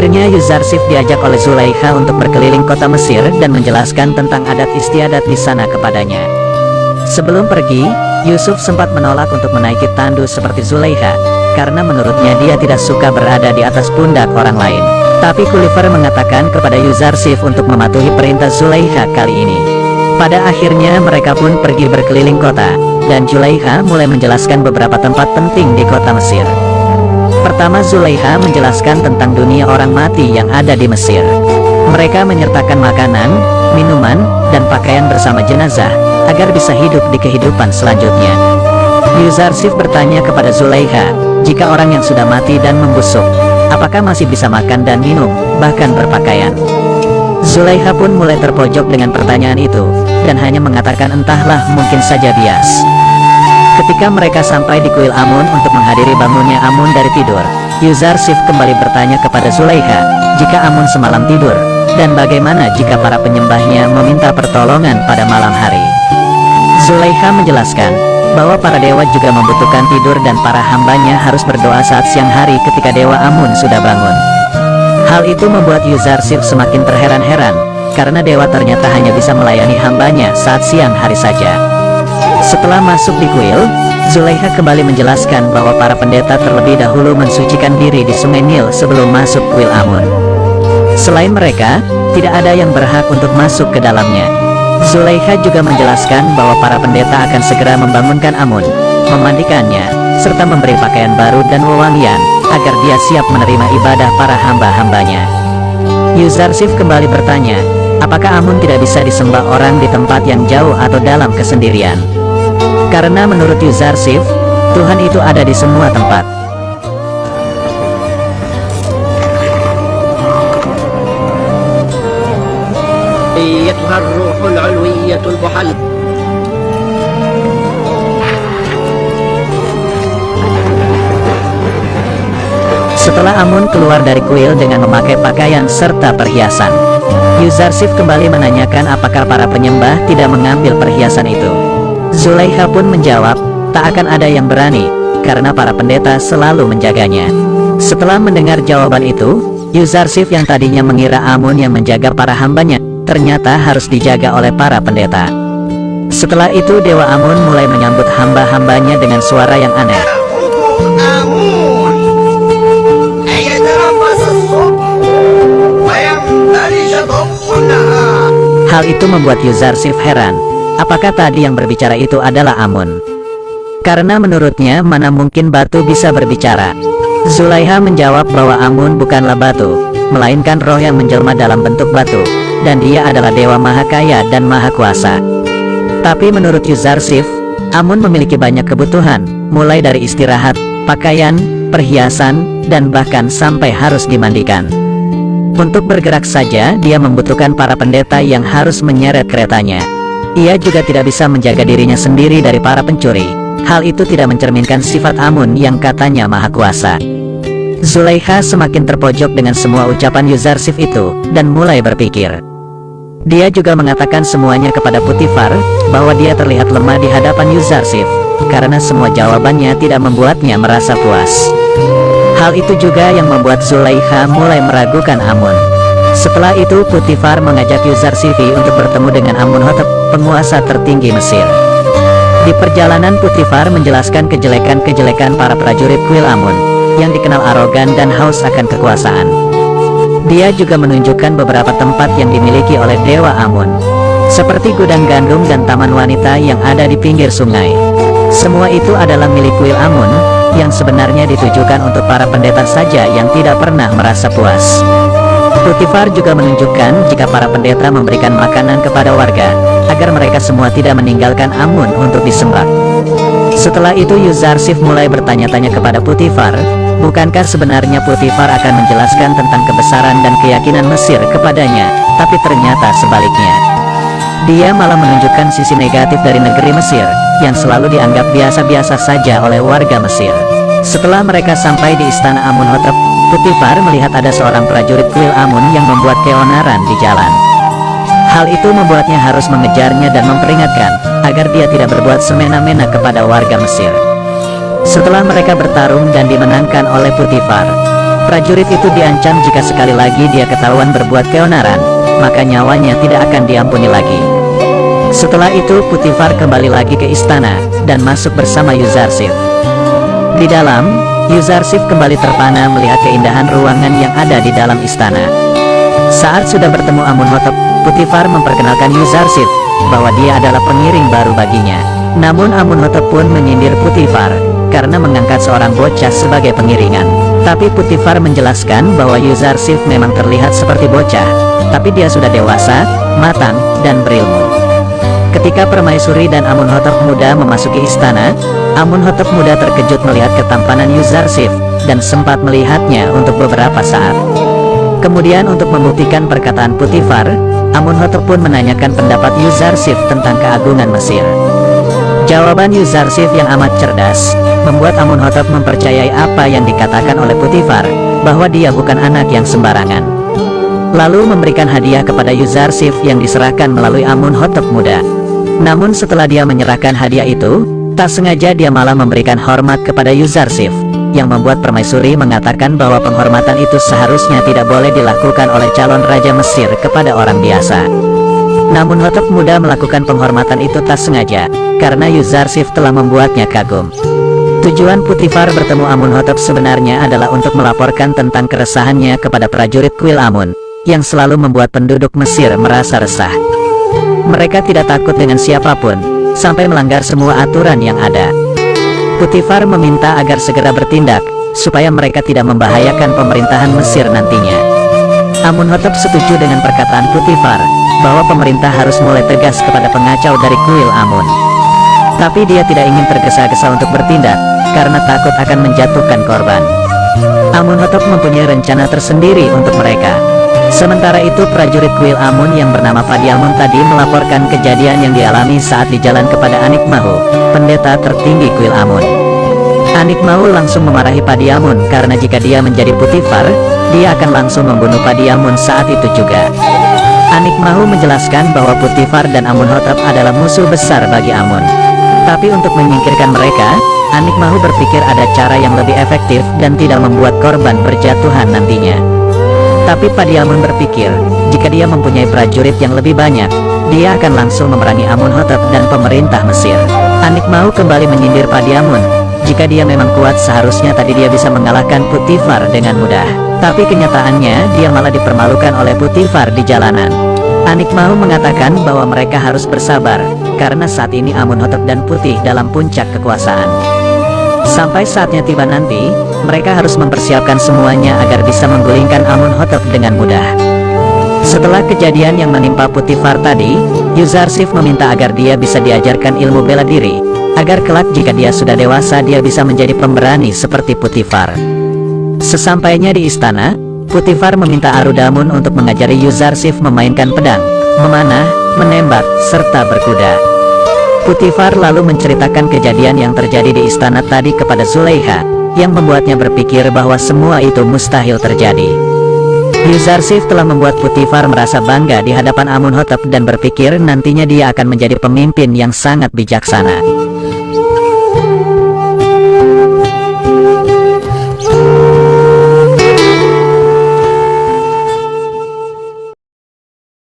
Akhirnya Yuzarsif diajak oleh Zulaikha untuk berkeliling kota Mesir dan menjelaskan tentang adat istiadat di sana kepadanya. Sebelum pergi, Yusuf sempat menolak untuk menaiki tandu seperti Zulaikha, karena menurutnya dia tidak suka berada di atas pundak orang lain. Tapi Gulliver mengatakan kepada Yuzarsif untuk mematuhi perintah Zulaikha kali ini. Pada akhirnya mereka pun pergi berkeliling kota, dan Zulaikha mulai menjelaskan beberapa tempat penting di kota Mesir. Pertama, Zulaikha menjelaskan tentang dunia orang mati yang ada di Mesir. Mereka menyertakan makanan, minuman, dan pakaian bersama jenazah, agar bisa hidup di kehidupan selanjutnya. Yuzarsif bertanya kepada Zulaikha, jika orang yang sudah mati dan membusuk, apakah masih bisa makan dan minum, bahkan berpakaian? Zulaikha pun mulai terpojok dengan pertanyaan itu, dan hanya mengatakan entahlah, mungkin saja bias. Ketika mereka sampai di kuil Amun untuk menghadiri bangunnya Amun dari tidur, Yuzarsif kembali bertanya kepada Zulaikha, jika Amun semalam tidur, dan bagaimana jika para penyembahnya meminta pertolongan pada malam hari? Zulaikha menjelaskan, bahwa para dewa juga membutuhkan tidur dan para hambanya harus berdoa saat siang hari ketika dewa Amun sudah bangun. Hal itu membuat Yuzarsif semakin terheran-heran, karena dewa ternyata hanya bisa melayani hambanya saat siang hari saja. Setelah masuk di kuil, Zulaikha kembali menjelaskan bahwa para pendeta terlebih dahulu mensucikan diri di sungai Nil sebelum masuk kuil Amun. Selain mereka, tidak ada yang berhak untuk masuk ke dalamnya. Zulaikha juga menjelaskan bahwa para pendeta akan segera membangunkan Amun, memandikannya, serta memberi pakaian baru dan wewangian, agar dia siap menerima ibadah para hamba-hambanya. Yuzarsif kembali bertanya, apakah Amun tidak bisa disembah orang di tempat yang jauh atau dalam kesendirian? Karena menurut Yuzarsif, Tuhan itu ada di semua tempat. Setelah Amun keluar dari kuil dengan memakai pakaian serta perhiasan, Yuzarsif kembali menanyakan apakah para penyembah tidak mengambil perhiasan itu. Zulaikha pun menjawab, tak akan ada yang berani, karena para pendeta selalu menjaganya. Setelah mendengar jawaban itu, Yuzarsif yang tadinya mengira Amun yang menjaga para hambanya, ternyata harus dijaga oleh para pendeta. Setelah itu Dewa Amun mulai menyambut hamba-hambanya dengan suara yang aneh. Hal itu membuat Yuzarsif heran. Apakah tadi yang berbicara itu adalah Amun? Karena menurutnya mana mungkin batu bisa berbicara. Zulaikha menjawab bahwa Amun bukanlah batu, melainkan roh yang menjelma dalam bentuk batu, dan dia adalah dewa maha kaya dan maha kuasa. Tapi menurut Yuzarsif, Amun memiliki banyak kebutuhan, mulai dari istirahat, pakaian, perhiasan, dan bahkan sampai harus dimandikan. Untuk bergerak saja, dia membutuhkan para pendeta yang harus menyeret keretanya. Ia juga tidak bisa menjaga dirinya sendiri dari para pencuri. Hal itu tidak mencerminkan sifat Amun yang katanya maha kuasa. Zulaikha semakin terpojok dengan semua ucapan Yuzarsif itu, dan mulai berpikir. Dia juga mengatakan semuanya kepada Putifar, bahwa dia terlihat lemah di hadapan Yuzarsif, karena semua jawabannya tidak membuatnya merasa puas. Hal itu juga yang membuat Zulaikha mulai meragukan Amun. Setelah itu Putifar mengajak Yuzarsifi untuk bertemu dengan Amunhotep, penguasa tertinggi Mesir. Di perjalanan Putifar menjelaskan kejelekan-kejelekan para prajurit kuil Amun, yang dikenal arogan dan haus akan kekuasaan. Dia juga menunjukkan beberapa tempat yang dimiliki oleh Dewa Amun, seperti gudang gandum dan taman wanita yang ada di pinggir sungai. Semua itu adalah milik kuil Amun, yang sebenarnya ditujukan untuk para pendeta saja yang tidak pernah merasa puas. Putifar juga menunjukkan jika para pendeta memberikan makanan kepada warga, agar mereka semua tidak meninggalkan Amun untuk disembah. Setelah itu Yuzarsif mulai bertanya-tanya kepada Putifar, bukankah sebenarnya Putifar akan menjelaskan tentang kebesaran dan keyakinan Mesir kepadanya, tapi ternyata sebaliknya. Dia malah menunjukkan sisi negatif dari negeri Mesir, yang selalu dianggap biasa-biasa saja oleh warga Mesir. Setelah mereka sampai di istana Amunhotep, Putifar melihat ada seorang prajurit kuil Amun yang membuat keonaran di jalan. Hal itu membuatnya harus mengejarnya dan memperingatkan, agar dia tidak berbuat semena-mena kepada warga Mesir. Setelah mereka bertarung dan dimenangkan oleh Putifar, Prajurit itu diancam jika sekali lagi dia ketahuan berbuat keonaran, maka nyawanya tidak akan diampuni lagi. Setelah itu Potifar kembali lagi ke istana, dan masuk bersama Yuzarsif. Di dalam, Yuzarsif kembali terpana melihat keindahan ruangan yang ada di dalam istana. Saat sudah bertemu Amunhotep, Potifar memperkenalkan Yuzarsif, bahwa dia adalah pengiring baru baginya. Namun Amunhotep pun menyindir Potifar, karena mengangkat seorang bocah sebagai pengiringan. Tapi Potifar menjelaskan bahwa Yuzarsif memang terlihat seperti bocah, tapi dia sudah dewasa, matang, dan berilmu. Ketika Permaisuri dan Amunhotep muda memasuki istana, Amunhotep muda terkejut melihat ketampanan Yuzarsif, dan sempat melihatnya untuk beberapa saat. Kemudian untuk membuktikan perkataan Potifar, Amunhotep pun menanyakan pendapat Yuzarsif tentang keagungan Mesir. Jawaban Yuzarsif yang amat cerdas, membuat Amunhotep mempercayai apa yang dikatakan oleh Potifar, bahwa dia bukan anak yang sembarangan. Lalu memberikan hadiah kepada Yuzarsif yang diserahkan melalui Amunhotep muda. Namun setelah dia menyerahkan hadiah itu, tak sengaja dia malah memberikan hormat kepada Yuzarsif, yang membuat Permaisuri mengatakan bahwa penghormatan itu seharusnya tidak boleh dilakukan oleh calon raja Mesir kepada orang biasa. Namun Hotep muda melakukan penghormatan itu tak sengaja, karena Yuzarsif telah membuatnya kagum. Tujuan Potifar bertemu Amunhotep sebenarnya adalah untuk melaporkan tentang keresahannya kepada prajurit kuil Amun, yang selalu membuat penduduk Mesir merasa resah. Mereka tidak takut dengan siapapun, sampai melanggar semua aturan yang ada. Potifar meminta agar segera bertindak, supaya mereka tidak membahayakan pemerintahan Mesir nantinya. Amunhotep setuju dengan perkataan Potifar, bahwa pemerintah harus mulai tegas kepada pengacau dari kuil Amun. Tapi dia tidak ingin tergesa-gesa untuk bertindak, karena takut akan menjatuhkan korban. Amunhotep mempunyai rencana tersendiri untuk mereka. Sementara itu prajurit kuil Amun yang bernama Padiamun tadi melaporkan kejadian yang dialami saat di jalan kepada Anikmahu, pendeta tertinggi kuil Amun. Anikmahu langsung memarahi Padiamun karena jika dia menjadi Potifar, dia akan langsung membunuh Padiamun saat itu juga. Anikmahu menjelaskan bahwa Potifar dan Amunhotep adalah musuh besar bagi Amun. Tapi untuk menyingkirkan mereka, Anikmahu berpikir ada cara yang lebih efektif dan tidak membuat korban berjatuhan nantinya. Tapi Padiamun berpikir, jika dia mempunyai prajurit yang lebih banyak, dia akan langsung memerangi Amunhotep dan pemerintah Mesir. Anikmahu kembali menyindir Padiamun, jika dia memang kuat seharusnya tadi dia bisa mengalahkan Potifar dengan mudah. Tapi kenyataannya dia malah dipermalukan oleh Potifar di jalanan. Anikmahu mengatakan bahwa mereka harus bersabar, karena saat ini Amunhotep dan Putih dalam puncak kekuasaan. Sampai saatnya tiba nanti, mereka harus mempersiapkan semuanya agar bisa menggulingkan Amunhotep dengan mudah. Setelah kejadian yang menimpa Potifar tadi, Yuzarsif meminta agar dia bisa diajarkan ilmu bela diri, agar kelak jika dia sudah dewasa dia bisa menjadi pemberani seperti Potifar. Sesampainya di istana, Potifar meminta Arudamun untuk mengajari Yuzarsif memainkan pedang, memanah, menembak, serta berkuda. Potifar lalu menceritakan kejadian yang terjadi di istana tadi kepada Zulaiha, yang membuatnya berpikir bahwa semua itu mustahil terjadi. Yuzarsif telah membuat Potifar merasa bangga di hadapan Amunhotep dan berpikir nantinya dia akan menjadi pemimpin yang sangat bijaksana.